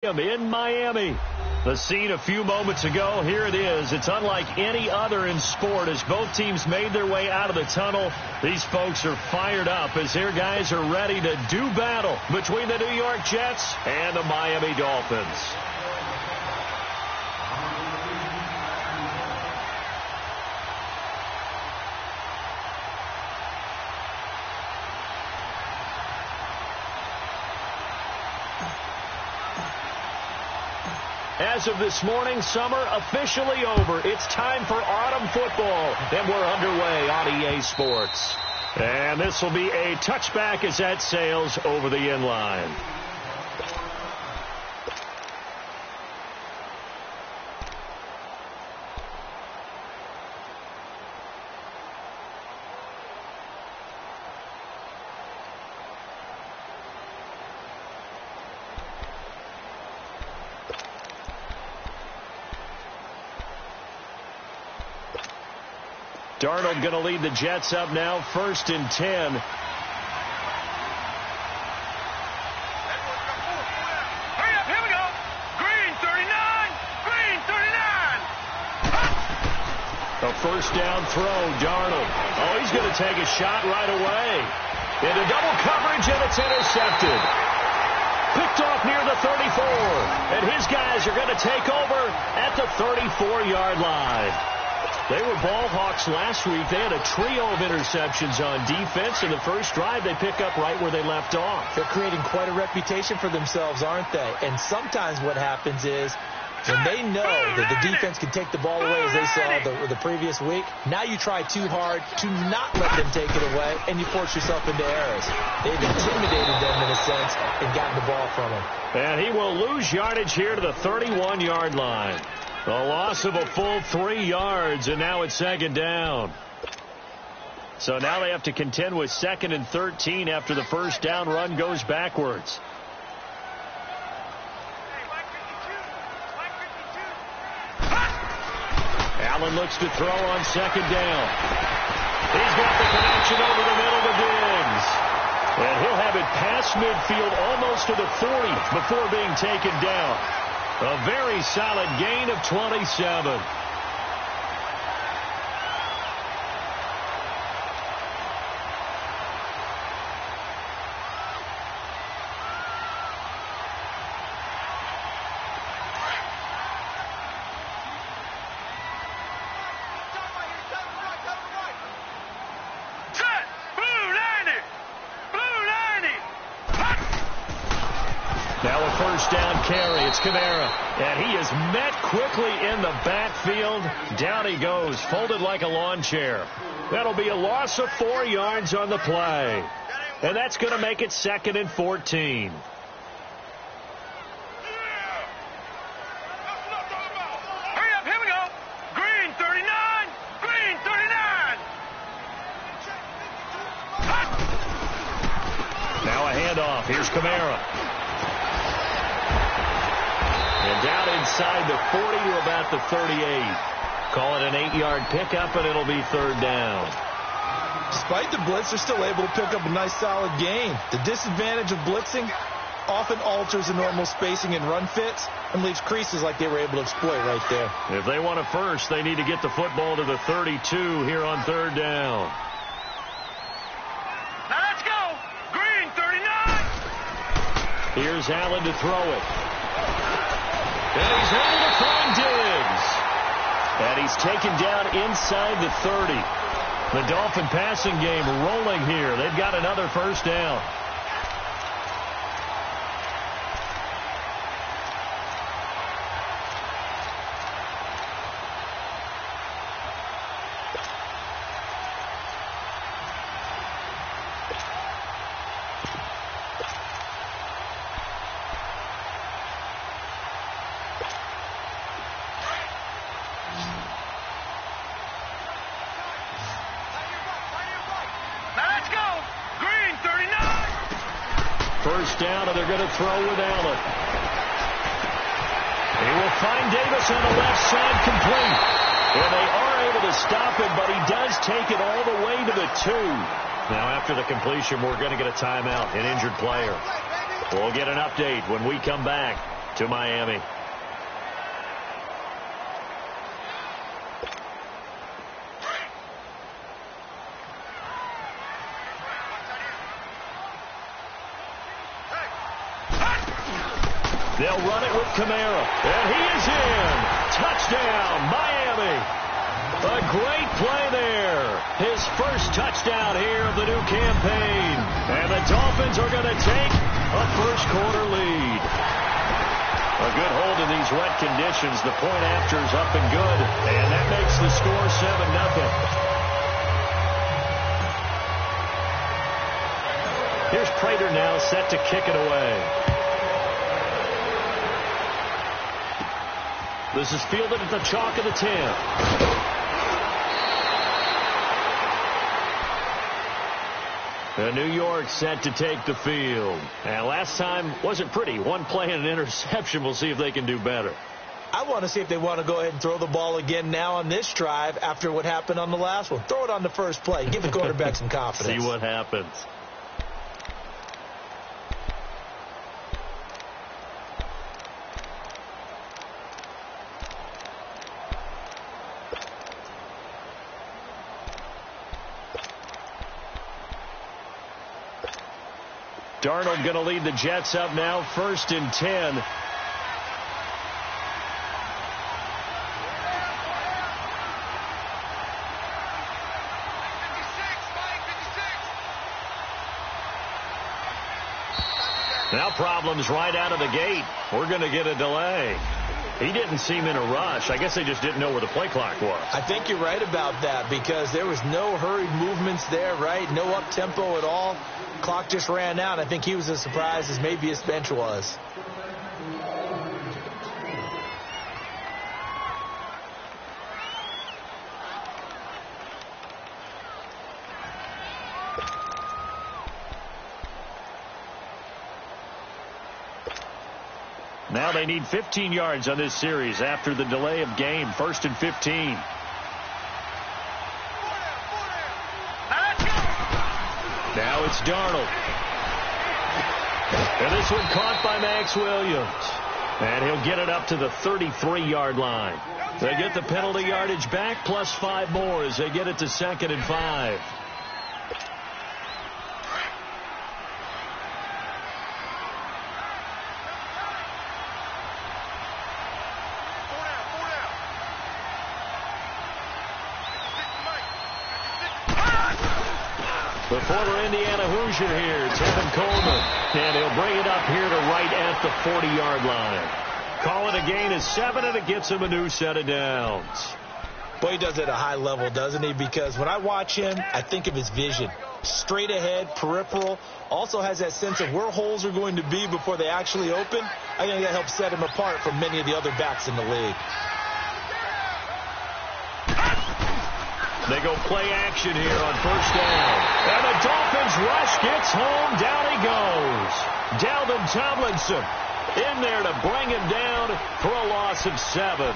In Miami. The scene a few moments ago, here it is. It's unlike any other in sport as both teams made their way out of the tunnel. These folks are fired up as their guys are ready to do battle between the New York Jets and the Miami Dolphins. As of this morning, summer officially over. It's time for autumn football, and we're underway on EA Sports. And this will be a touchback as that sails over the inline. Darnold going to lead the Jets up now, 1st and 10. Hurry up, here we go. Green 39, Green 39. A first down throw, Darnold. Oh, he's going to take a shot right away. Into double coverage, and it's intercepted. Picked off near the 34. And his guys are going to take over at the 34-yard line. They were ball hawks last week. They had a trio of interceptions on defense. In the first drive, they pick up right where they left off. They're creating quite a reputation for themselves, aren't they? And sometimes what happens is when they know that the defense can take the ball away, as they saw the previous week, now you try too hard to not let them take it away, and you force yourself into errors. They've intimidated them in a sense and gotten the ball from them. And he will lose yardage here to the 31-yard line. A loss of a full 3 yards, and now it's 2nd down. So now they have to contend with 2nd and 13 after the first down run goes backwards. Allen looks to throw on 2nd down. He's got the connection over the middle to Diggs. And he'll have it past midfield almost to the 40 before being taken down. A very solid gain of 27. Now a first down carry. It's Kamara. And he is met quickly in the backfield. Down he goes, folded like a lawn chair. That'll be a loss of 4 yards on the play. And that's going to make it 2nd and 14. Hurry up, here we go. Green 39, Green 39. Now a handoff. Here's Kamara. And down inside the 40 to about the 38. Call it an 8-yard pickup, and it'll be 3rd down. Despite the blitz, they're still able to pick up a nice, solid gain. The disadvantage of blitzing often alters the normal spacing and run fits and leaves creases like they were able to exploit right there. If they want a first, they need to get the football to the 32 here on 3rd down. Now let's go. Green 39. Here's Allen to throw it. And he's able to find Diggs. And he's taken down inside the 30. The Dolphin passing game rolling here. They've got another first down. First down, and they're going to throw with Allen. He will find Davis on the left side, complete. And they are able to stop him, but he does take it all the way to the 2. Now, after the completion, we're going to get a timeout, an injured player. We'll get an update when we come back. to Miami. They'll run it with Kamara, and he is in. Touchdown, Miami. A great play there. His first touchdown here of the new campaign. And the Dolphins are going to take a first-quarter lead. A good hold in these wet conditions. The point after is up and good, and that makes the score 7-0. Here's Prater now set to kick it away. This is fielded at the chalk of the 10. New York set to take the field. And last time wasn't pretty. One play and an interception. We'll see if they can do better. I want to see if they want to go ahead and throw the ball again now on this drive after what happened on the last one. Throw it on the first play. Give the quarterback some confidence. See what happens. Darnold going to lead the Jets up now, 1st and 10. Now problems right out of the gate. We're going to get a delay. He didn't seem in a rush. I guess they just didn't know where the play clock was. I think you're right about that because there was no hurried movements there, right? No up-tempo at all. Clock just ran out. I think he was as surprised as maybe his bench was. Now they need 15 yards on this series after the delay of game. 1st and 15. Now it's Darnold. And this one caught by Max Williams. And he'll get it up to the 33-yard line. They get the penalty yardage back plus 5 more as they get it to 2nd and 5. The former Indiana Hoosier here, Tevin Coleman. And he'll bring it up here to right at the 40-yard line. Call it a gain of 7, and it gets him a new set of downs. Boy, he does it at a high level, doesn't he? Because when I watch him, I think of his vision. Straight ahead, peripheral. Also has that sense of where holes are going to be before they actually open. I think that helps set him apart from many of the other backs in the league. They go play action here on 1st down. And the Dolphins rush gets home. Down he goes. Dalvin Tomlinson in there to bring him down for a loss of 7.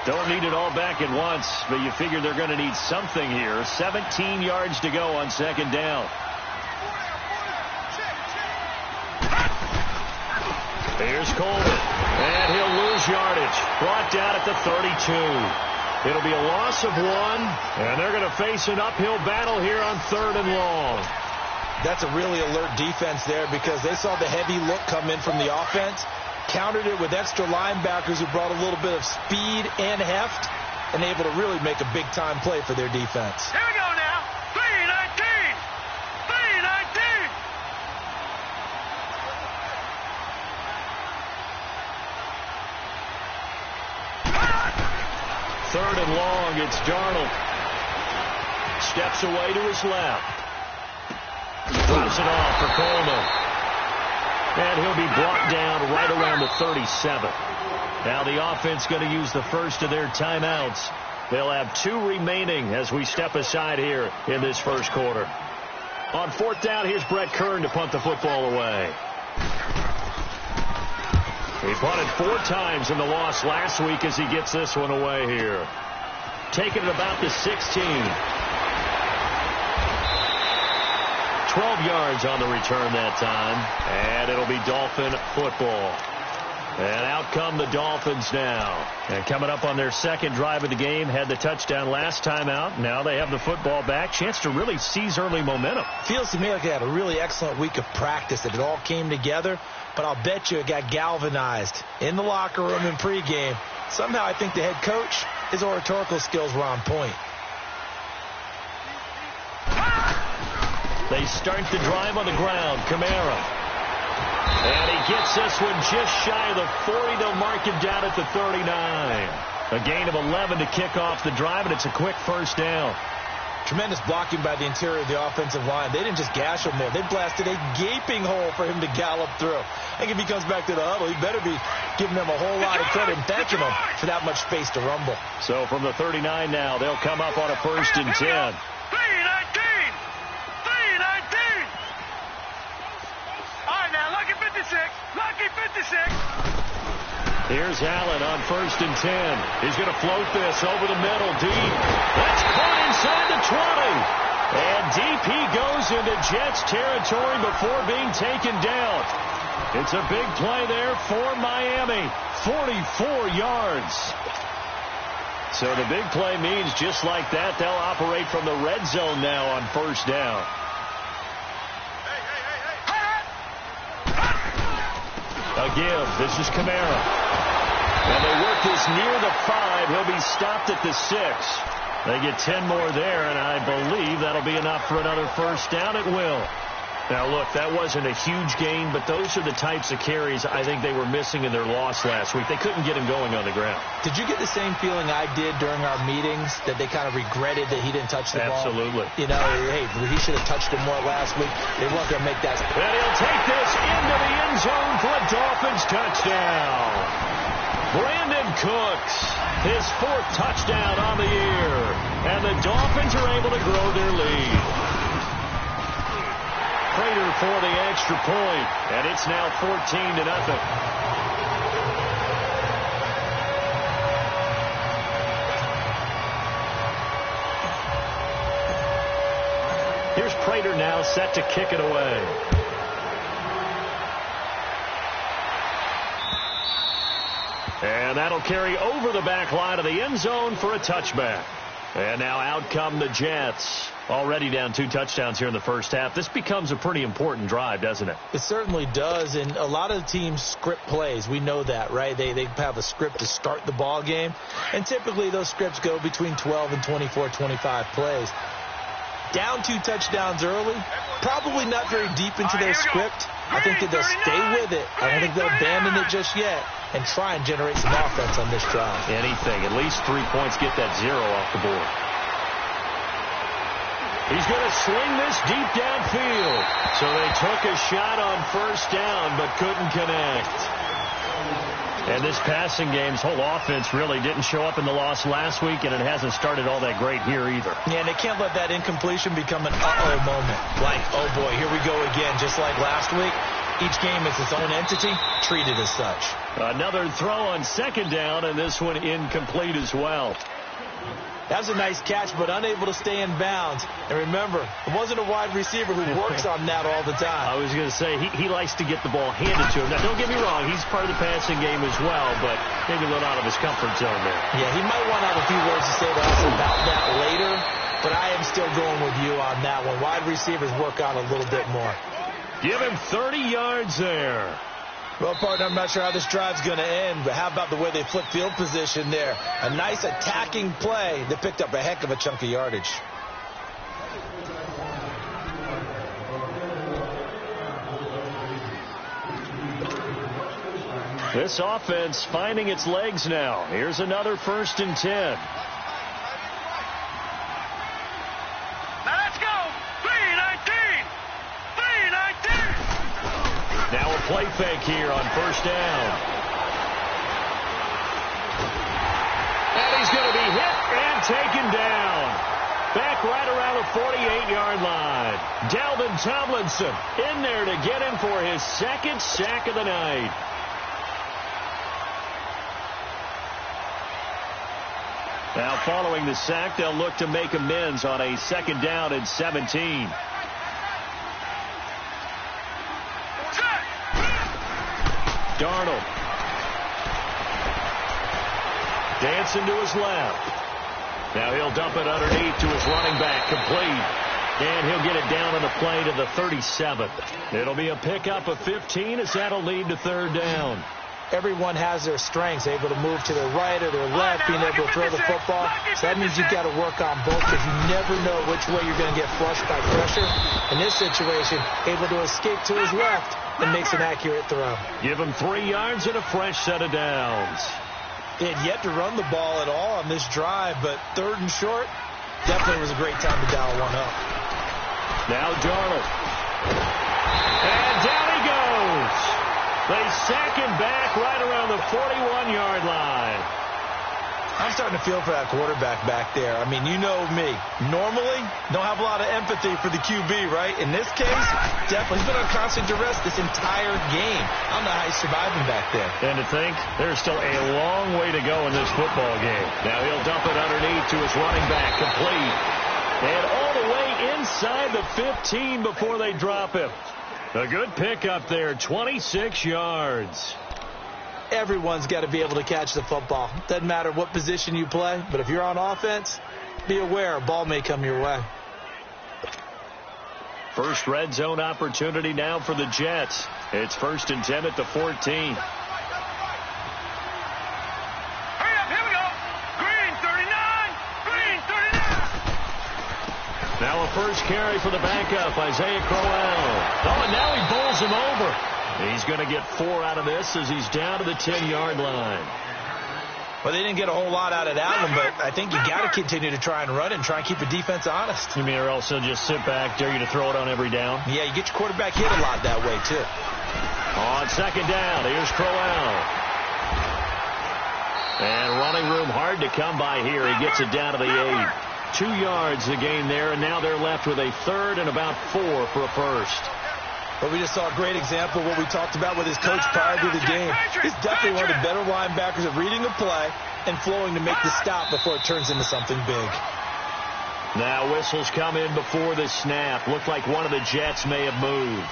Don't need it all back at once, but you figure they're going to need something here. 17 yards to go on 2nd down. Here's Coleman. And he'll lose yardage. Brought down at the 32. It'll be a loss of 1, and they're going to face an uphill battle here on 3rd and long. That's a really alert defense there because they saw the heavy look come in from the offense, countered it with extra linebackers who brought a little bit of speed and heft, and able to really make a big-time play for their defense. Here we go now. 3-19. 3-19. 3rd and long, it's Darnold. Steps away to his left. Drops it off for Coleman. And he'll be brought down right around the 37. Now the offense going to use the first of their timeouts. They'll have 2 remaining as we step aside here in this first quarter. On 4th down, here's Brett Kern to punt the football away. He punted 4 times in the loss last week as he gets this one away here. Taking it about the 16. 12 yards on the return that time. And it'll be Dolphin football. And out come the Dolphins now. And coming up on their second drive of the game, had the touchdown last time out. Now they have the football back. Chance to really seize early momentum. Feels to me like they had a really excellent week of practice. It all came together. But I'll bet you it got galvanized in the locker room in pregame. Somehow I think the head coach, his oratorical skills were on point. They start the drive on the ground. Kamara. And he gets this one just shy of the 40. They'll mark him down at the 39. A gain of 11 to kick off the drive, and it's a quick first down. Tremendous blocking by the interior of the offensive line. They didn't just gash him there. They blasted a gaping hole for him to gallop through. I think if he comes back to the huddle, he better be giving them a whole lot of credit and thanking them for that much space to rumble. So from the 39 now, they'll come up on a 1st and 10. 56. Here's Allen on 1st and 10. He's going to float this over the middle, deep. That's caught inside the 20. And deep he goes into Jets territory before being taken down. It's a big play there for Miami. 44 yards. So the big play means just like that, they'll operate from the red zone now on 1st down. A give. This is Kamara. And they work this near the 5. He'll be stopped at the 6. They get 10 more there, and I believe that'll be enough for another 1st down. It will. Now, look, that wasn't a huge gain, but those are the types of carries I think they were missing in their loss last week. They couldn't get him going on the ground. Did you get the same feeling I did during our meetings, that they kind of regretted that he didn't touch the ball? Absolutely. You know, hey, he should have touched it more last week. They weren't going to make that. And he'll take this into the end zone for a Dolphins touchdown. Brandon Cooks, his 4th touchdown on the year. And the Dolphins are able to grow their lead. Prater for the extra point, and it's now 14-0. Here's Prater now set to kick it away. And that'll carry over the back line of the end zone for a touchback. And now out come the Jets. Already down 2 touchdowns here in the first half. This becomes a pretty important drive, doesn't it? It certainly does, and a lot of teams script plays. We know that, right? They have a script to start the ball game, and typically those scripts go between 12 and 24, 25 plays. Down 2 touchdowns early, probably not very deep into their script. I think that they'll stay with it. I don't think they'll abandon it just yet and try and generate some offense on this drive. Anything, at least 3 points, get that 0 off the board. He's going to sling this deep downfield. So they took a shot on 1st down but couldn't connect. And this passing game's whole offense really didn't show up in the loss last week, and it hasn't started all that great here either. Yeah, and they can't let that incompletion become an uh-oh moment. Like, oh boy, here we go again. Just like last week, each game is its own entity, treated as such. Another throw on 2nd down, and this one incomplete as well. That was a nice catch, but unable to stay in bounds. And remember, it wasn't a wide receiver who works on that all the time. I was going to say, he likes to get the ball handed to him. Now, don't get me wrong, he's part of the passing game as well, but maybe a little out of his comfort zone there. Yeah, he might want to have a few words to say to us about that later, but I am still going with you on that one. Wide receivers work on a little bit more. Give him 30 yards there. Well, partner, I'm not sure how this drive's going to end, but how about the way they flip field position there? A nice attacking play that picked up a heck of a chunk of yardage. This offense finding its legs now. Here's another 1st and 10. Now a play fake here on 1st down. And he's going to be hit and taken down. Back right around the 48-yard line. Dalvin Tomlinson in there to get him for his 2nd sack of the night. Now following the sack, they'll look to make amends on a 2nd down and 17. Darnold. Dancing to his left. Now he'll dump it underneath to his running back. Complete. And he'll get it down on the play to the 37. It'll be a pickup of 15 as that'll lead to third down. Everyone has their strengths, able to move to their right or their left, being able to throw the football. So that means you've got to work on both because you never know which way you're going to get flushed by pressure. In this situation, able to escape to his left and makes an accurate throw. Give him 3 yards and a fresh set of downs. He had yet to run the ball at all on this drive, but third and short, definitely was a great time to dial one up. Now Darnold. And down he goes. They sack him back right around the 41-yard line. I'm starting to feel for that quarterback back there. I mean, you know me. Normally, don't have a lot of empathy for the QB, right? In this case, definitely. He's been on constant duress this entire game. I don't know how he's surviving back there. And to think, there's still a long way to go in this football game. Now he'll dump it underneath to his running back. Complete. And all the way inside the 15 before they drop him. A good pickup there, 26 yards. Everyone's got to be able to catch the football. Doesn't matter what position you play, but if you're on offense, be aware a ball may come your way. First red zone opportunity now for the Jets. It's 1st and 10 at the 14. Hurry up, here we go. Green 39, green 39. Now a first carry for the backup, Isaiah Crowell. Oh, and now he bowls him over. He's going to get 4 out of this as he's down to the 10-yard line. Well, they didn't get a whole lot out of that one, but I think you got to continue to try and run and try and keep the defense honest. You mean or else he'll just sit back, dare you to throw it on every down? Yeah, you get your quarterback hit a lot that way, too. On second down, here's Crowell. And running room hard to come by here. He gets it down to the 8. 2 yards the gain there, and now they're left with a third and about 4 for a first. But we just saw a great example of what we talked about with his coach prior to the game. He's definitely one of the better linebackers at reading a play and flowing to make the stop before it turns into something big. Now whistles come in before the snap. Looked like one of the Jets may have moved.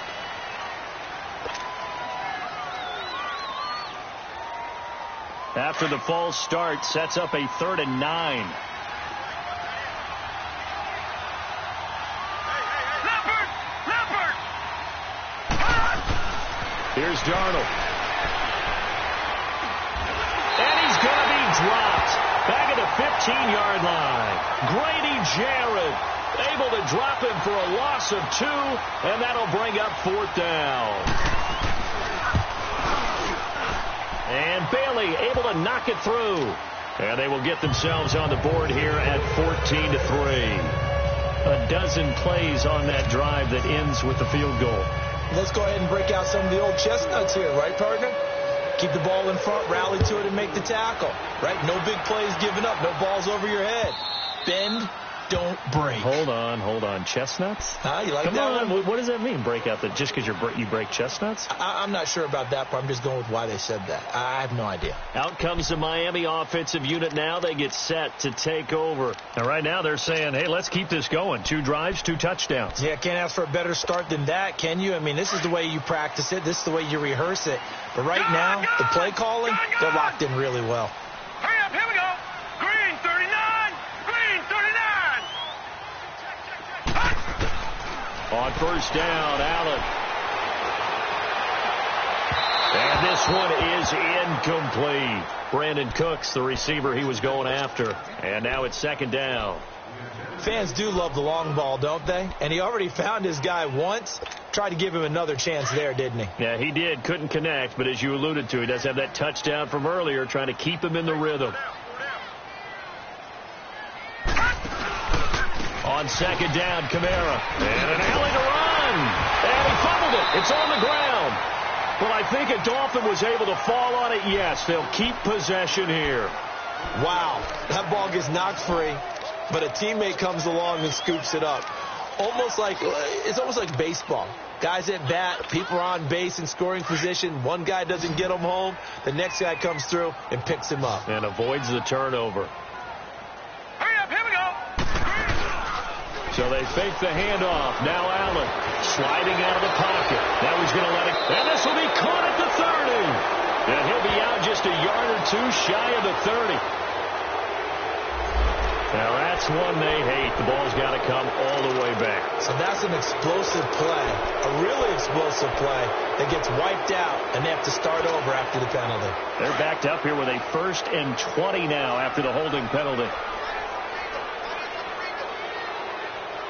After the false start, sets up a 3rd and 9. Here's Darnold. And he's going to be dropped. Back at the 15-yard line. Grady Jarrett able to drop him for a loss of 2, and that'll bring up 4th down. And Bailey able to knock it through. And they will get themselves on the board here at 14-3. A dozen plays on that drive that ends with the field goal. Let's go ahead and break out some of the old chestnuts here, right, partner? Keep the ball in front, rally to it, and make the tackle, right? No big plays given up, no balls over your head. Bend, don't break. Hold on. Chestnuts? You like Come that on. one? What does that mean, break out? Just because you break chestnuts? I'm not sure about that, but I'm just going with why they said that. I have no idea. Out comes the Miami offensive unit now. They get set to take over. And right now they're saying, hey, let's keep this going. 2 drives, 2 touchdowns. Yeah, can't ask for a better start than that, can you? I mean, this is the way you practice it. This is the way you rehearse it. But right now, the play calling, they're locked in really well. Hurry up, here we go. Green 39, green 39. On first down, Allen. And this one is incomplete. Brandon Cooks, the receiver he was going after. And now it's 2nd down. Fans do love the long ball, don't they? And he already found his guy once. Tried to give him another chance there, didn't he? Yeah, he did. Couldn't connect, but as you alluded to, he does have that touchdown from earlier, trying to keep him in the rhythm. On 2nd down, Kamara. And an alley to run. And he fumbled it. It's on the ground. Well, I think a Dolphin was able to fall on it. Yes, they'll keep possession here. Wow, that ball gets knocked free, but a teammate comes along and scoops it up. It's almost like baseball. Guys at bat, people are on base in scoring position. One guy doesn't get him home. The next guy comes through and picks him up. And avoids the turnover. Hurry up, here we go. So they fake the handoff. Now Allen sliding out of the pocket. Now he's going to let it. And this will be caught at the 30. just a yard or two shy of the 30. Now that's one they hate. The ball's got to come all the way back. So that's an explosive play, a really explosive play that gets wiped out, and they have to start over after the penalty. They're backed up here with a 1st and 20 now after the holding penalty.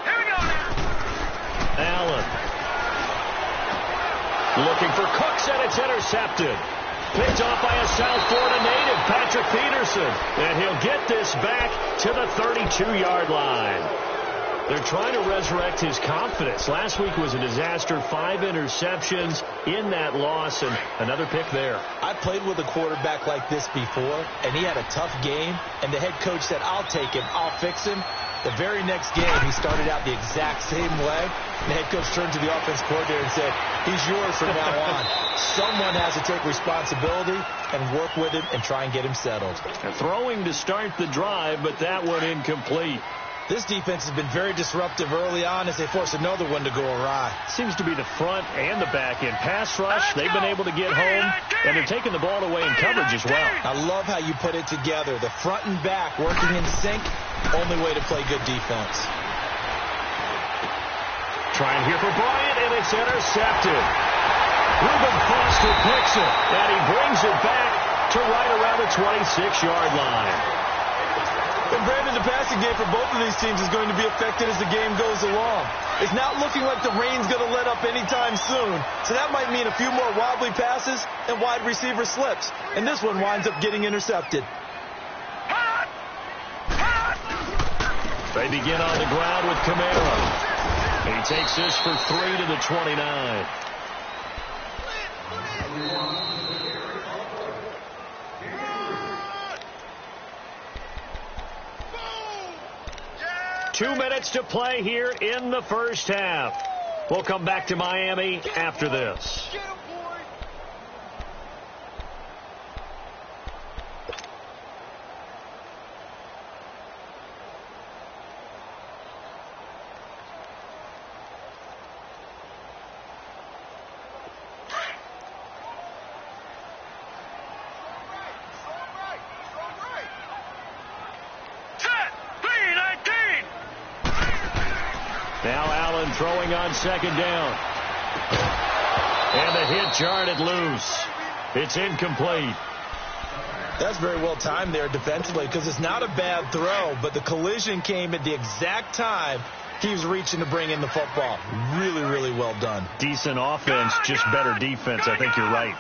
Here we go now. Allen. Looking for Cooks, and it's intercepted. Picked off by a South Florida native, Patrick Peterson. And he'll get this back to the 32-yard line. They're trying to resurrect his confidence. Last week was a disaster. 5 interceptions in that loss, and another pick there. I played with a quarterback like this before, and he had a tough game, and the head coach said, I'll take him, I'll fix him. The very next game, he started out the exact same way. The head coach turned to the offense coordinator and said, he's yours from now on. Someone has to take responsibility and work with him and try and get him settled. And throwing to start the drive, but that one incomplete. This defense has been very disruptive early on as they force another one to go awry. Seems to be the front and the back end. Pass rush, they've been able to get home, and they're taking the ball away in coverage as well. I love how you put it together. The front and back working in sync, only way to play good defense. Trying here for Bryant, and it's intercepted. Reuben Foster picks it, and he brings it back to right around the 26-yard line. And Brandon, the passing game for both of these teams is going to be affected as the game goes along. It's not looking like the rain's going to let up anytime soon. So that might mean a few more wobbly passes and wide receiver slips. And this one winds up getting intercepted. They begin on the ground with Camara. He takes this for 3 to the 29. 2 minutes to play here in the first half. We'll come back to Miami after this. Now Allen throwing on second down. And the hit jarred loose. It's incomplete. That's very well timed there defensively because it's not a bad throw, but the collision came at the exact time he was reaching to bring in the football. Really, really well done. Decent offense, just better defense. I think you're right.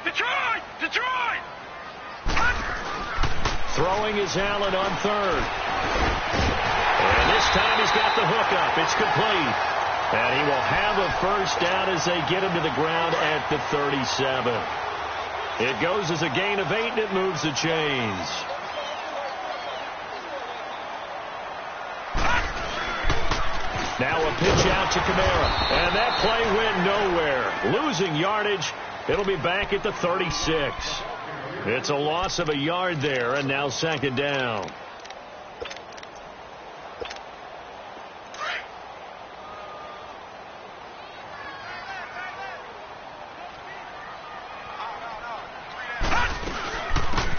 Detroit! Detroit! Throwing is Allen on third. And this time he's got the hook up. It's complete. And he will have a first down as they get him to the ground at the 37. It goes as a gain of 8, and it moves the chains. Now a pitch out to Camara. And that play went nowhere. Losing yardage. It'll be back at the 36. It's a loss of a yard there, and now second down.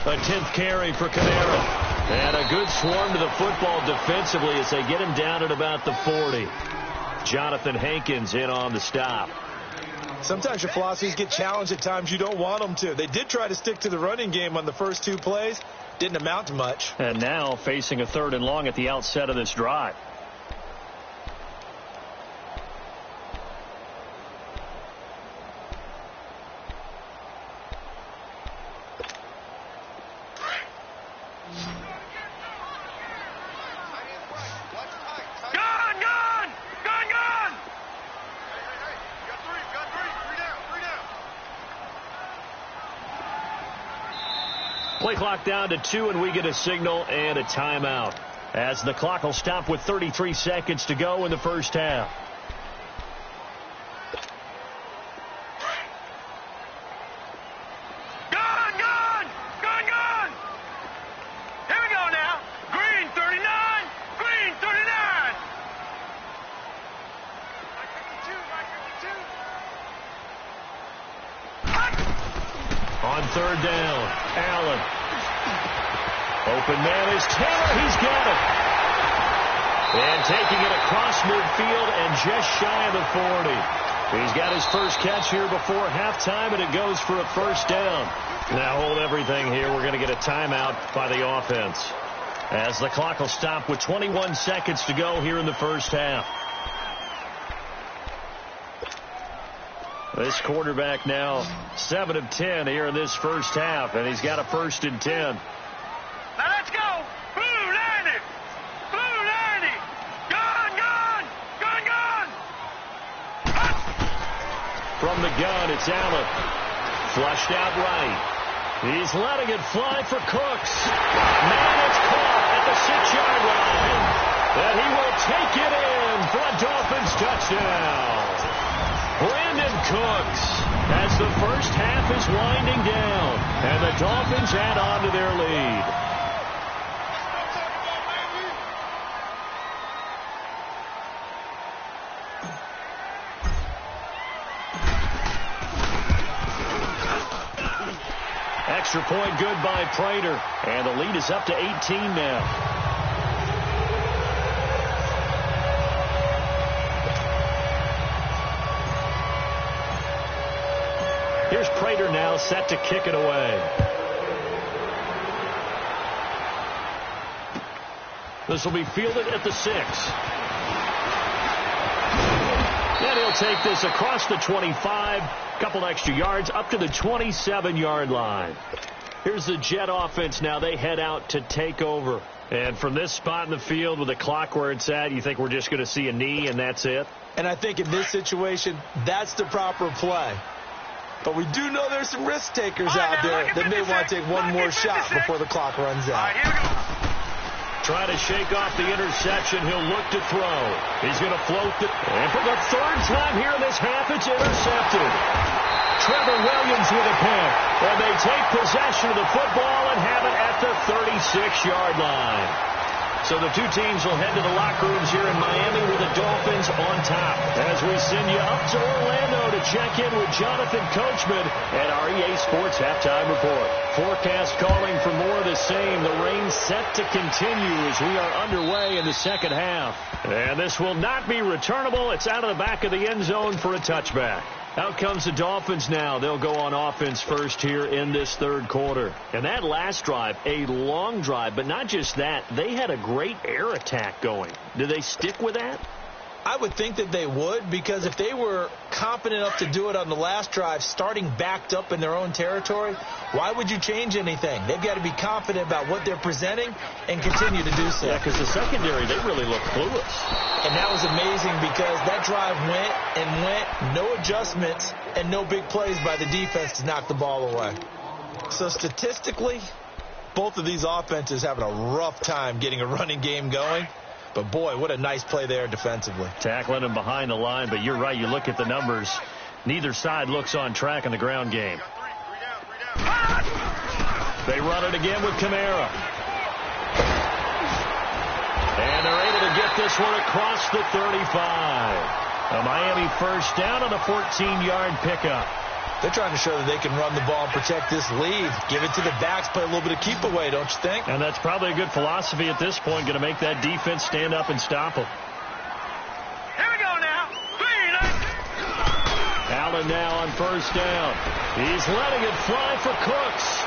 A 10th carry for Camara. And a good swarm to the football defensively as they get him down at about the 40. Jonathan Hankins in on the stop. Sometimes your philosophies get challenged at times you don't want them to. They did try to stick to the running game on the first 2 plays. Didn't amount to much. And now facing a 3rd and long at the outset of this drive. Play clock down to 2, and we get a signal and a timeout. As the clock will stop with 33 seconds to go in the first half. Gone, gone! Gone, gone! Here we go now. Green 39, green 39. On on third down. Allen. Open man is Taylor. He's got it. And taking it across midfield and just shy of the 40. He's got his first catch here before halftime, and it goes for a first down. Now hold everything here. We're going to get a timeout by the offense, as the clock will stop with 21 seconds to go here in the first half. This quarterback now 7 of 10 here in this first half, and he's got a 1st and 10. Now let's go. Blue 90. Blue 90. Gun, gun. Gun, gun. From the gun, it's Allen. Flushed out right. He's letting it fly for Cooks. Man, it's caught at the 6-yard line. And he will take it in for a Dolphins touchdown. Brandon Cooks, as the first half is winding down, and the Dolphins add on to their lead. Extra point good by Prater, and the lead is up to 18 now. Here's Prater now set to kick it away. This will be fielded at the 6. And he'll take this across the 25, couple extra yards, up to the 27-yard line. Here's the Jet offense now. They head out to take over. And from this spot in the field with the clock where it's at, you think we're just going to see a knee and that's it? And I think in this situation, that's the proper play. But we do know there's some risk takers out there that may want to take one more shot before the clock runs out. Try to shake off the interception. He'll look to throw. He's going to float it. And for the 3rd time here in this half, it's intercepted. Trevor Williams with a pick. And they take possession of the football and have it at the 36-yard line. So the two teams will head to the locker rooms here in Miami with the Dolphins on top. As we send you up to Orlando to check in with Jonathan Coachman and our EA Sports Halftime Report. Forecast calling for more of the same. The rain set to continue as we are underway in the second half. And this will not be returnable. It's out of the back of the end zone for a touchback. Out comes the Dolphins now. They'll go on offense first here in this 3rd quarter. And that last drive, a long drive, but not just that. They had a great air attack going. Do they stick with that? I would think that they would, because if they were confident enough to do it on the last drive, starting backed up in their own territory, why would you change anything? They've got to be confident about what they're presenting and continue to do so. Yeah, because the secondary, they really look clueless. And that was amazing because that drive went and went, no adjustments and no big plays by the defense to knock the ball away. So statistically, both of these offenses having a rough time getting a running game going. But, boy, what a nice play there defensively. Tackling him behind the line, but you're right. You look at the numbers. Neither side looks on track in the ground game. They run it again with Kamara. And they're able to get this one across the 35. A Miami first down on a 14-yard pickup. They're trying to show that they can run the ball and protect this lead. Give it to the backs, play a little bit of keep away, don't you think? And that's probably a good philosophy at this point, going to make that defense stand up and stop them. Here we go now. Allen now on first down. He's letting it fly for Cooks.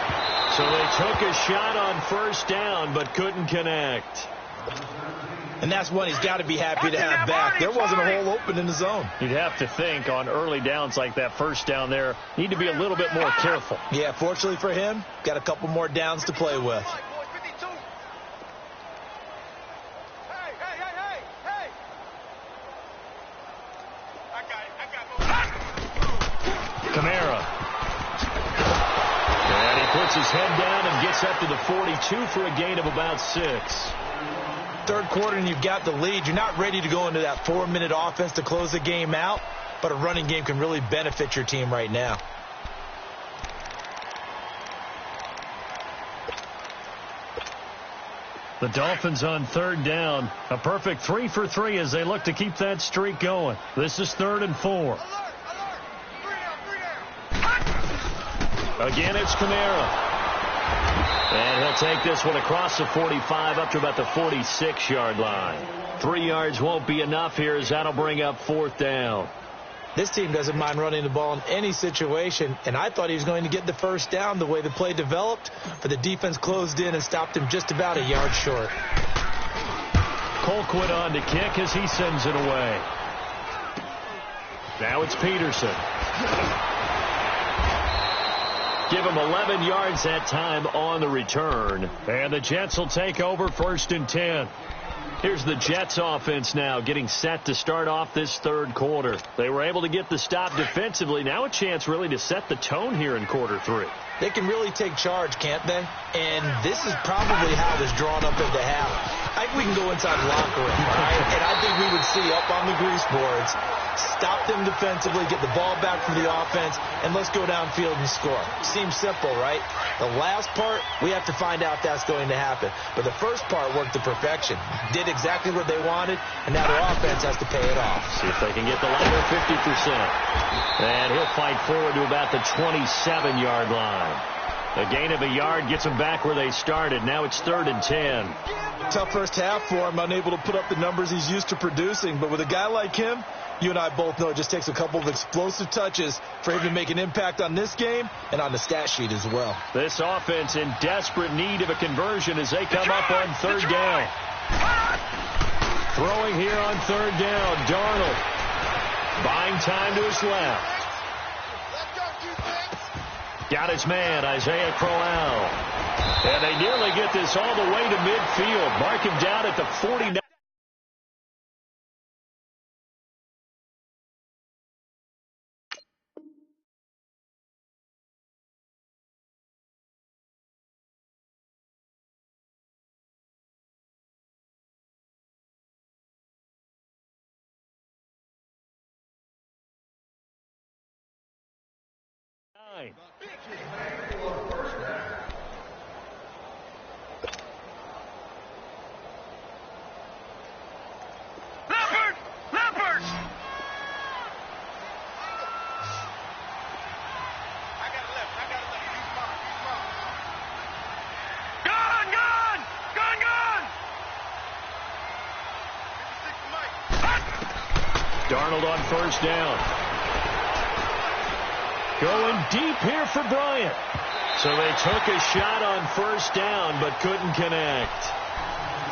So they took a shot on first down, but couldn't connect. And that's one he's got to be happy to have back. There wasn't a hole open in the zone. You'd have to think on early downs like that first down there, need to be a little bit more careful. Yeah, fortunately for him, got a couple more downs to play with. Kamara. And he puts his head down and gets up to the 42 for a gain of about 6. 3rd quarter and you've got the lead. You're not ready to go into that 4-minute offense to close the game out, but a running game can really benefit your team right now. The Dolphins on 3rd down. A perfect 3 for 3 as they look to keep that streak going. This is 3rd and 4. A Again, it's Kamara. And he'll take this one across the 45 up to about the 46-yard line. 3 yards won't be enough here as that'll bring up 4th down. This team doesn't mind running the ball in any situation, and I thought he was going to get the first down the way the play developed, but the defense closed in and stopped him just about a yard short. Colquitt on to kick as he sends it away. Now it's Peterson. Give him 11 yards that time on the return. And the Jets will take over 1st and 10. Here's the Jets offense now getting set to start off this 3rd quarter. They were able to get the stop defensively. Now a chance really to set the tone here in quarter 3. They can really take charge, can't they? And this is probably how this drawn up into half. I think we can go inside the locker room, right? And I think we would see up on the grease boards, stop them defensively, get the ball back from the offense, and let's go downfield and score. Seems simple, right? The last part, we have to find out if that's going to happen. But the first part worked to perfection. Did exactly what they wanted, and now their offense has to pay it off. See if they can get the line at 50%. And he'll fight forward to about the 27-yard line. A gain of a yard gets them back where they started. Now it's 3rd and 10. Tough first half for him, unable to put up the numbers he's used to producing. But with a guy like him, you and I both know it just takes a couple of explosive touches for him to make an impact on this game and on the stat sheet as well. This offense in desperate need of a conversion as they come up on 3rd down. Throwing here on 3rd down, Darnold. Buying time to his left. Got his man, Isaiah Crowell. And they nearly get this all the way to midfield. Mark him down at the 49. Darnold on 1st down. Going deep here for Bryant. So they took a shot on 1st down but couldn't connect.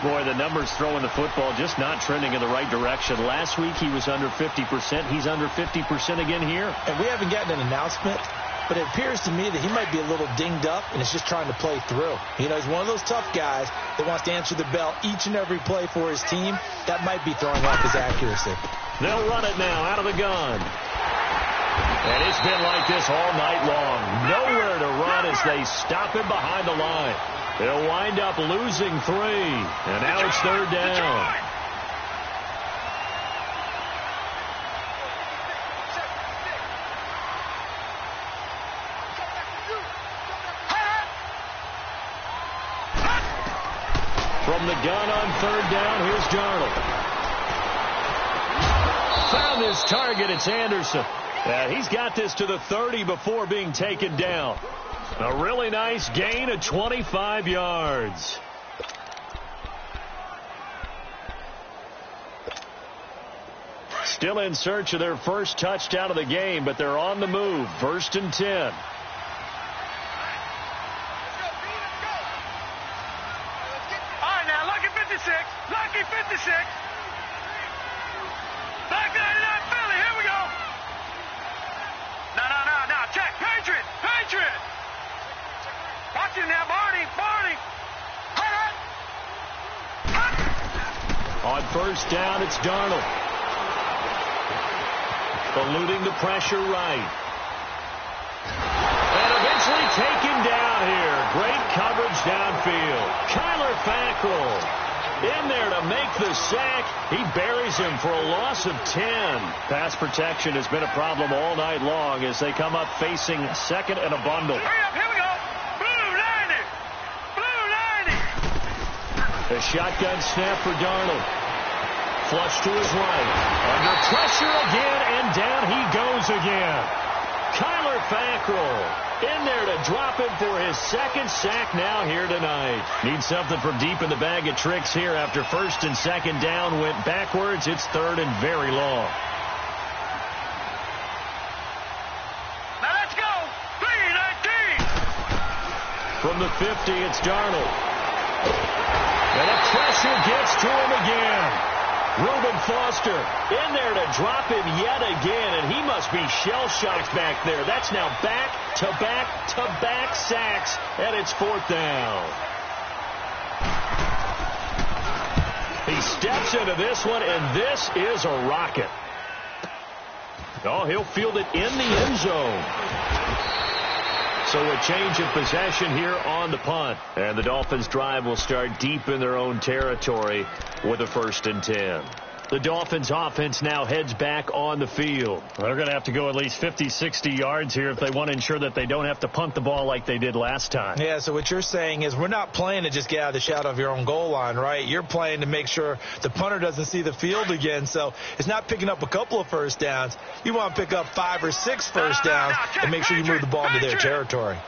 Boy, the numbers throwing the football just not trending in the right direction. Last week he was under 50%. He's under 50% again here. And we haven't gotten an announcement, but it appears to me that he might be a little dinged up and is just trying to play through. You know, he's one of those tough guys that wants to answer the bell each and every play for his team. That might be throwing off his accuracy. They'll run it now out of the gun. And it's been like this all night long. Nowhere to run as they stop him behind the line. They'll wind up losing 3. And now it's 3rd down. From the gun on 3rd down, here's Darnold. Found his target. It's Anderson. He's got this to the 30 before being taken down. A really nice gain of 25 yards. Still in search of their first touchdown of the game, but they're on the move. 1st and 10. All right, now, lucky 56. Lucky 56. Back 99 Philly. Here we go. No. Check. Patriot. Watch him now, Barney. On 1st down, it's Darnold. Eluding the pressure right. And eventually taken down here. Great coverage downfield. Kyler Fackrell in there to make the sack. He buries him for a loss of 10. Pass protection has been a problem all night long as they come up facing 2nd and a bundle. Hurry up, here we go. Blue 90. A shotgun snap for Darnold. Flush to his right. Under pressure again, and down he goes again. Kyler Taylor Fackrell in there to drop him for his second sack now here tonight. Need something from deep in the bag of tricks here after first and second down went backwards. It's third and very long. Now let's go. 3-19. From the 50, it's Darnold. And the pressure gets to him again. Reuben Foster in there to drop him yet again, and he must be shell-shocked back there. That's now back-to-back-to-back sacks, and it's fourth down. He steps into this one, and this is a rocket. Oh, he'll field it in the end zone. So a change of possession here on the punt. And the Dolphins' drive will start deep in their own territory with a 1st and 10. The Dolphins' offense now heads back on the field. They're going to have to go at least 50, 60 yards here if they want to ensure that they don't have to punt the ball like they did last time. Yeah, so what you're saying is we're not playing to just get out of the shadow of your own goal line, right? You're playing to make sure the punter doesn't see the field again. So it's not picking up a couple of first downs. You want to pick up 5 or 6 first downs and make sure you move the ball into their territory.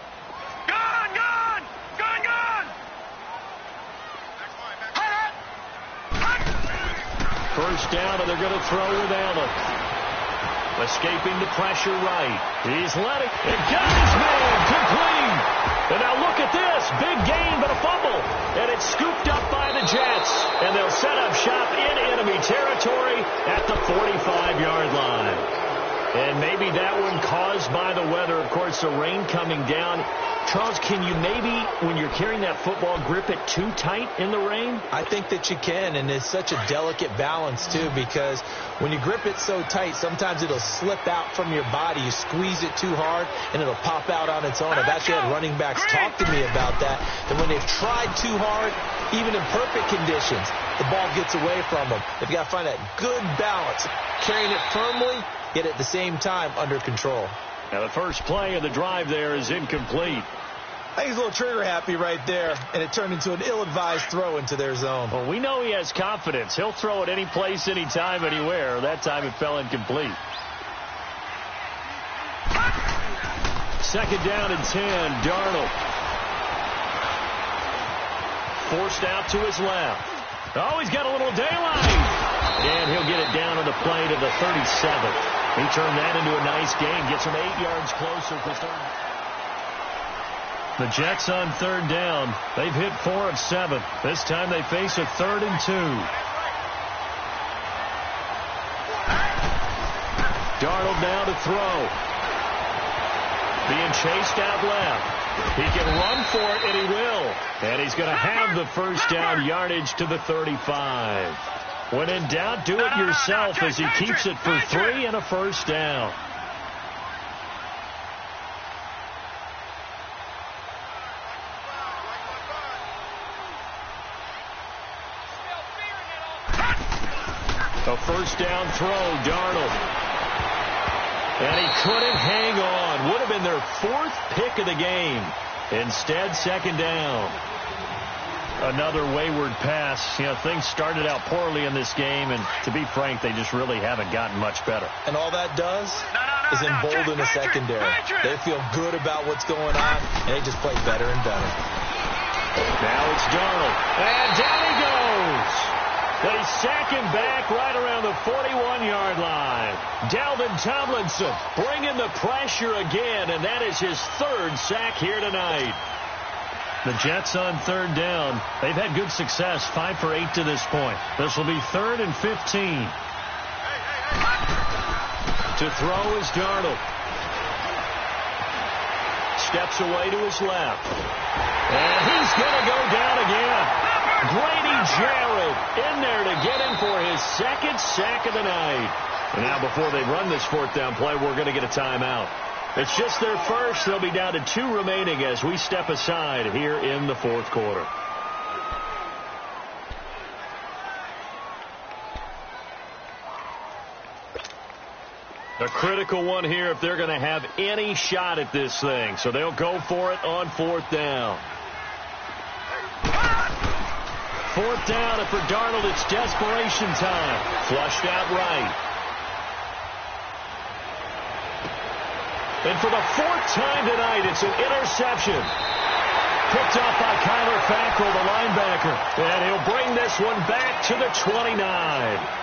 First down, and they're going to throw with Allen. Escaping the pressure right. He's letting it. Got his man complete. And now look at this. Big gain, but a fumble. And it's scooped up by the Jets. And they'll set up shop in enemy territory at the 45-yard line. And maybe that one caused by the weather. Of course, the rain coming down. Charles, can you maybe, when you're carrying that football, grip it too tight in the rain? I think that you can, and it's such a delicate balance, too, because when you grip it so tight, sometimes it'll slip out from your body. You squeeze it too hard, and it'll pop out on its own. I've actually had running backs talk to me about that when they've tried too hard, even in perfect conditions, the ball gets away from them. They've got to find that good balance, carrying it firmly, yet at the same time under control. Now the first play of the drive there is incomplete. I think he's a little trigger happy right there, and it turned into an ill-advised throw into their zone. Well, we know he has confidence. He'll throw it any place, anytime, anywhere. That time it fell incomplete. Second down and 10, Darnold. Forced out to his left. Oh, he's got a little daylight. And he'll get it down on the play to the 37. He turned that into a nice gain. Gets him 8 yards closer for third. The Jets on third down. They've hit 4 of 7. This time they face a 3rd and 2. Darnold now to throw. Being chased out left. He can run for it, and he will. And he's going to have the first down yardage to the 35. When in doubt, do it yourself as he keeps it for 3 and a first down. A first down throw, Darnold. And he couldn't hang on. Would have been their 4th pick of the game. Instead, second down. Another wayward pass. You know, things started out poorly in this game, and to be frank, they just really haven't gotten much better. And all that does is embolden the secondary. They feel good about what's going on, and they just play better and better. Now it's Darnold. And down he goes. They sack him back right around the 41-yard line. Dalvin Tomlinson bringing the pressure again, and that is his 3rd sack here tonight. The Jets on third down. They've had good success, 5 for 8 to this point. This will be 3rd and 15. To throw is Darnold. Steps away to his left. And he's going to go down again. Grady Jarrett in there to get him for his 2nd sack of the night. And now before they run this 4th down play, we're going to get a timeout. It's just their first. They'll be down to 2 remaining as we step aside here in the 4th quarter. A critical one here if they're going to have any shot at this thing. So they'll go for it on 4th down. 4th down, and for Darnold, it's desperation time. Flushed out right. And for the fourth time tonight, it's an interception. Picked off by Kyler Fackrell, the linebacker. And he'll bring this one back to the 29.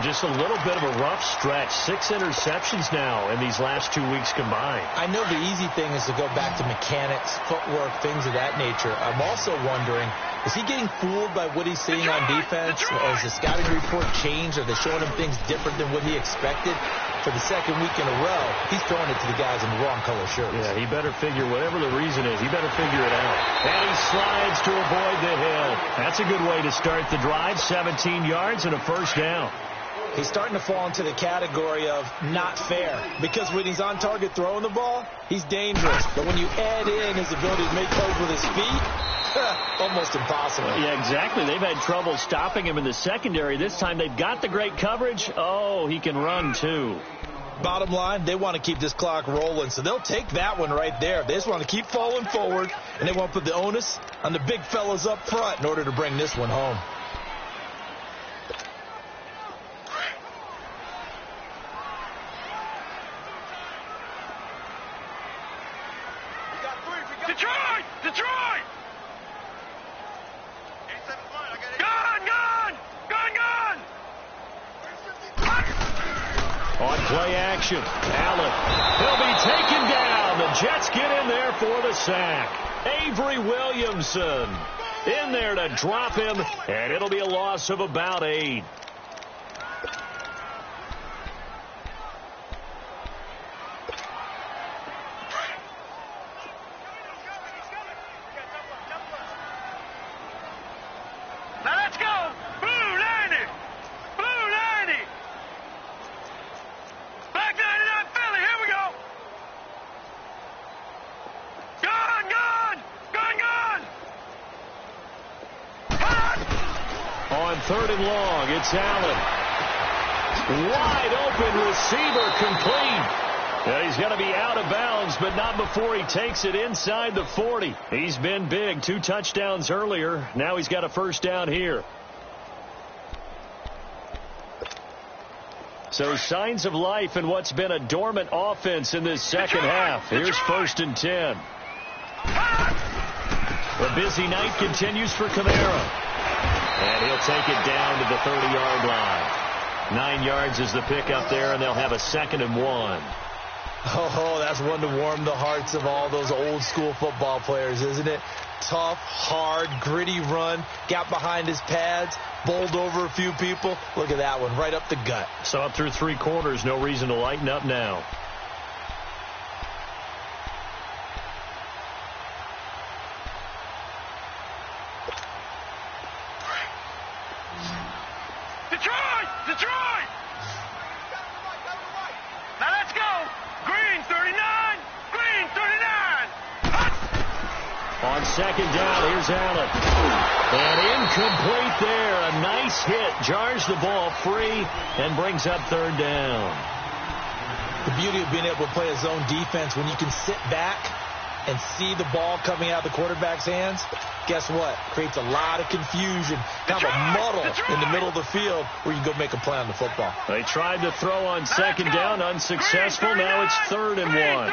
Just a little bit of a rough stretch. 6 interceptions now in these last 2 weeks combined. I know the easy thing is to go back to mechanics, footwork, things of that nature. I'm also wondering, is he getting fooled by what he's seeing on defense? Has the scouting report changed? Are they showing him things different than what he expected? For the second week in a row, he's throwing it to the guys in the wrong color shirts. Yeah, he better figure, whatever the reason is, he better figure it out. And he slides to avoid the hit. That's a good way to start the drive. 17 yards and a first down. He's starting to fall into the category of not fair, because when he's on target throwing the ball, he's dangerous. But when you add in his ability to make plays with his feet, almost impossible. Yeah, exactly. They've had trouble stopping him in the secondary. This time they've got the great coverage. Oh, he can run too. Bottom line, they want to keep this clock rolling, so they'll take that one right there. They just want to keep falling forward, and they want to put the onus on the big fellas up front in order to bring this one home. Detroit! Detroit! Gun! Gun! Gun! Gun! On play action, Allen. He'll be taken down. The Jets get in there for the sack. Avery Williamson in there to drop him, and it'll be a loss of about 8. Now let's go! Blue 90! Blue 90! Black 99 Philly, here we go! Gun! Gun! Gun! Gun! On 3rd and long, it's Allen. Wide open receiver complete. And he's going to be out of bounds, but not before he takes it inside the 40. He's been big. 2 touchdowns earlier. Now he's got a first down here. So signs of life in what's been a dormant offense in this second half. Here's 1st and 10. The busy night continues for Kamara. And he'll take it down to the 30-yard line. 9 yards is the pickup there, and they'll have a 2nd and 1. Oh, that's one to warm the hearts of all those old school football players, isn't it? Tough, hard, gritty run, got behind his pads, bowled over a few people. Look at that one, right up the gut. Saw it through 3 quarters, no reason to lighten up now. Detroit! Detroit! Now let's go! Green 39! Green 39! On 2nd down, here's Allen. And incomplete there. A nice hit. Jars the ball free and brings up 3rd down. The beauty of being able to play a zone defense when you can sit back and see the ball coming out of the quarterback's hands, guess what? Creates a lot of confusion, kind of a muddle in the middle of the field where you can go make a play on the football. They tried to throw on 2nd down, unsuccessful. Now it's 3rd and 1.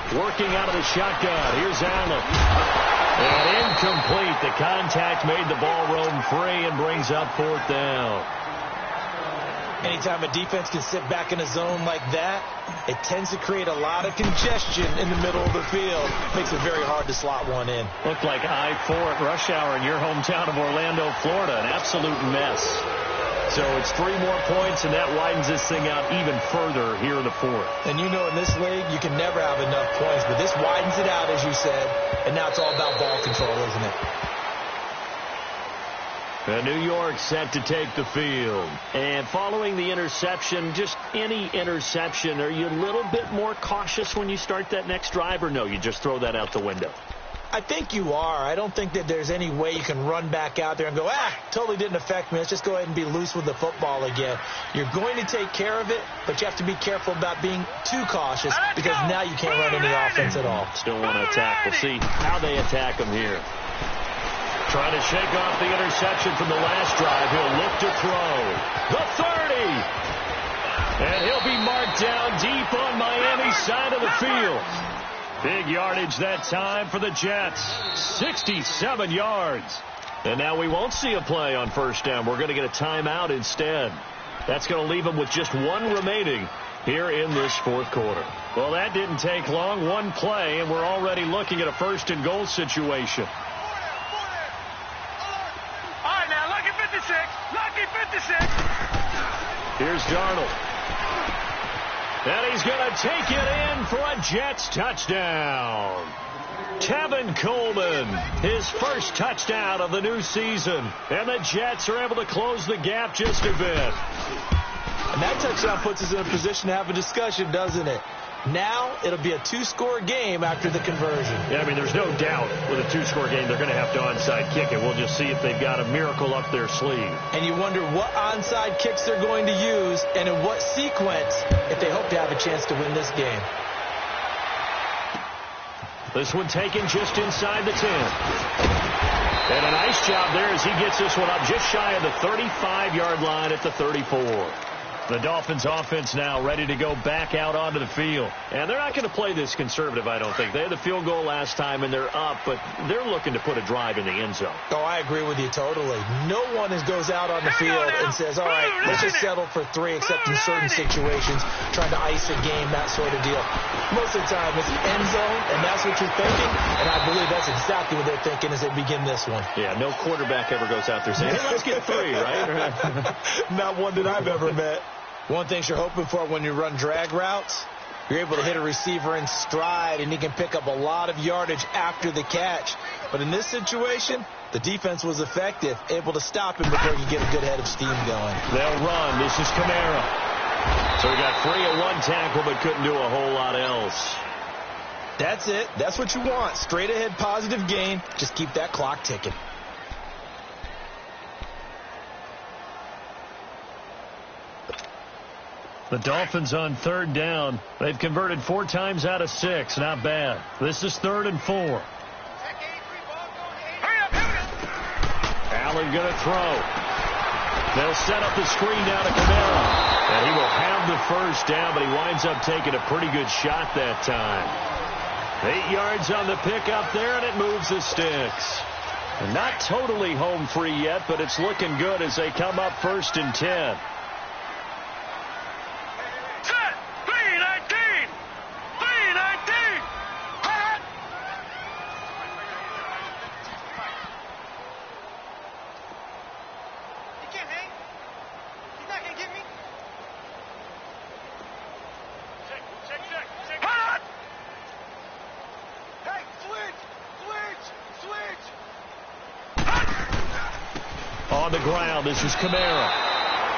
Working out of the shotgun. Here's Allen. And incomplete. The contact made the ball roam free and brings up 4th down. Anytime a defense can sit back in a zone like that, it tends to create a lot of congestion in the middle of the field. Makes it very hard to slot one in. Looked like I-4 at rush hour in your hometown of Orlando, Florida. An absolute mess. So it's 3 more points, and that widens this thing out even further here in the 4th. And you know, in this league, you can never have enough points, but this widens it out, as you said, and now it's all about ball control, isn't it? And New York set to take the field. And following the interception, just any interception, are you a little bit more cautious when you start that next drive, or no, you just throw that out the window? I think you are. I don't think that there's any way you can run back out there and go, totally didn't affect me. Let's just go ahead and be loose with the football again. You're going to take care of it, but you have to be careful about being too cautious because now you can't run any offense at all. Still want to attack. We'll see how they attack them here. Trying to shake off the interception from the last drive. He'll look to throw. The 30. And he'll be marked down deep on Miami's side of the field. Big yardage that time for the Jets. 67 yards. And now we won't see a play on first down. We're going to get a timeout instead. That's going to leave them with just one remaining here in this fourth quarter. Well, that didn't take long. One play, and we're already looking at a first and goal situation. All right, now, lucky 56. Lucky 56. Here's Darnold. And he's going to take it in for a Jets touchdown. Tevin Coleman, his first touchdown of the new season. And the Jets are able to close the gap just a bit. And that touchdown puts us in a position to have a discussion, doesn't it? Now it'll be a two-score game after the conversion. Yeah, I mean, there's no doubt with a two-score game they're going to have to onside kick it. We'll just see if they've got a miracle up their sleeve. And you wonder what onside kicks they're going to use and in what sequence if they hope to have a chance to win this game. This one taken just inside the 10. And a nice job there as he gets this one up just shy of the 35-yard line at the 34. The Dolphins offense now ready to go back out onto the field. And they're not going to play this conservative, I don't think. They had the field goal last time, and they're up, but they're looking to put a drive in the end zone. Oh, I agree with you totally. No one goes out on the field and says, all right, let's just settle for 3, except in certain situations, trying to ice a game, that sort of deal. Most of the time, it's end zone, and that's what you're thinking, and I believe that's exactly what they're thinking as they begin this one. Yeah, no quarterback ever goes out there saying, hey, let's get 3, right? Not one that I've ever met. One thing you're hoping for when you run drag routes, you're able to hit a receiver in stride, and he can pick up a lot of yardage after the catch. But in this situation, the defense was effective, able to stop him before he could get a good head of steam going. They'll run. This is Kamara. So he got free of one tackle, but couldn't do a whole lot else. That's it. That's what you want. Straight ahead positive gain. Just keep that clock ticking. The Dolphins on third down. They've converted 4 times out of 6. Not bad. This is 3rd and 4. Allen going to throw. They'll set up the screen down to Kamara. And he will have the first down, but he winds up taking a pretty good shot that time. 8 yards on the pickup there, and it moves the sticks. And not totally home free yet, but it's looking good as they come up 1st and 10. On the ground, this is Kamara.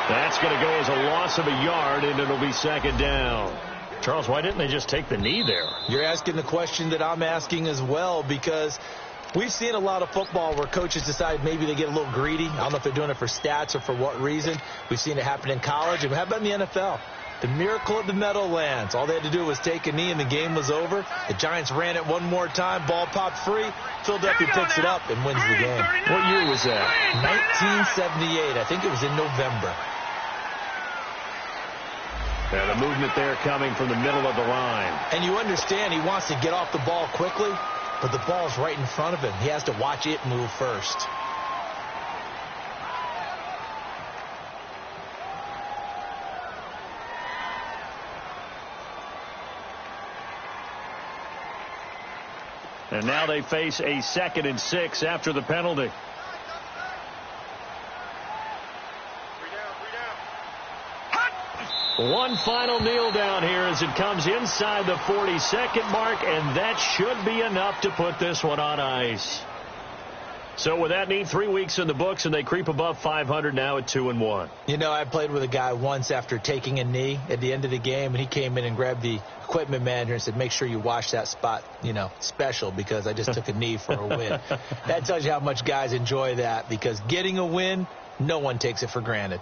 That's going to go as a loss of a yard, and it'll be 2nd down. Charles, why didn't they just take the knee there? You're asking the question that I'm asking as well, because we've seen a lot of football where coaches decide maybe they get a little greedy. I don't know if they're doing it for stats or for what reason. We've seen it happen in college, and how about in the NFL? The miracle of the Meadowlands. All they had to do was take a knee, and the game was over. The Giants ran it one more time. Ball popped free. Philadelphia picks it up and wins the game. What year was that? 1978. I think it was in November. Yeah, the movement there coming from the middle of the line. And you understand he wants to get off the ball quickly, but the ball's right in front of him. He has to watch it move first. And now they face a 2nd and 6 after the penalty. One final kneel down here as it comes inside the 40-second mark, and that should be enough to put this one on ice. So with that neat 3 weeks in the books, and they creep above 500 now at 2-1. You know, I played with a guy once after taking a knee at the end of the game, and he came in and grabbed the equipment manager and said, make sure you wash that spot, you know, special, because I just took a knee for a win. That tells you how much guys enjoy that, because getting a win, no one takes it for granted.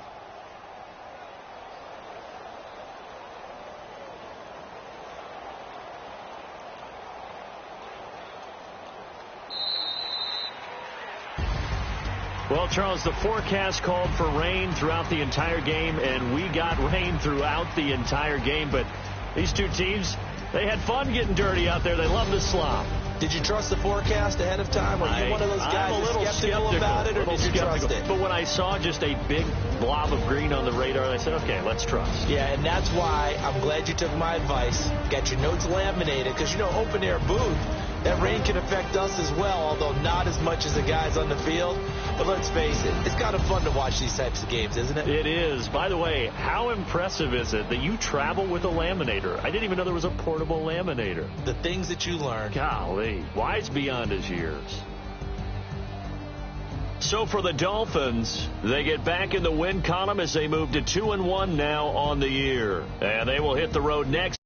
Well, Charles, the forecast called for rain throughout the entire game, and we got rain throughout the entire game. But these two teams, they had fun getting dirty out there. They love the slop. Did you trust the forecast ahead of time? Were you one of those guys I'm a little skeptical about it, or did you trust it? But when I saw just a big blob of green on the radar, I said, okay, let's trust. Yeah, and that's why I'm glad you took my advice. Got your notes laminated, because, open air booth, that rain can affect us as well, although not as much as the guys on the field. But let's face it, it's kind of fun to watch these types of games, isn't it? It is. By the way, how impressive is it that you travel with a laminator? I didn't even know there was a portable laminator. The things that you learn. Golly, wise beyond his years. So for the Dolphins, they get back in the win column as they move to 2-1 now on the year. And they will hit the road next.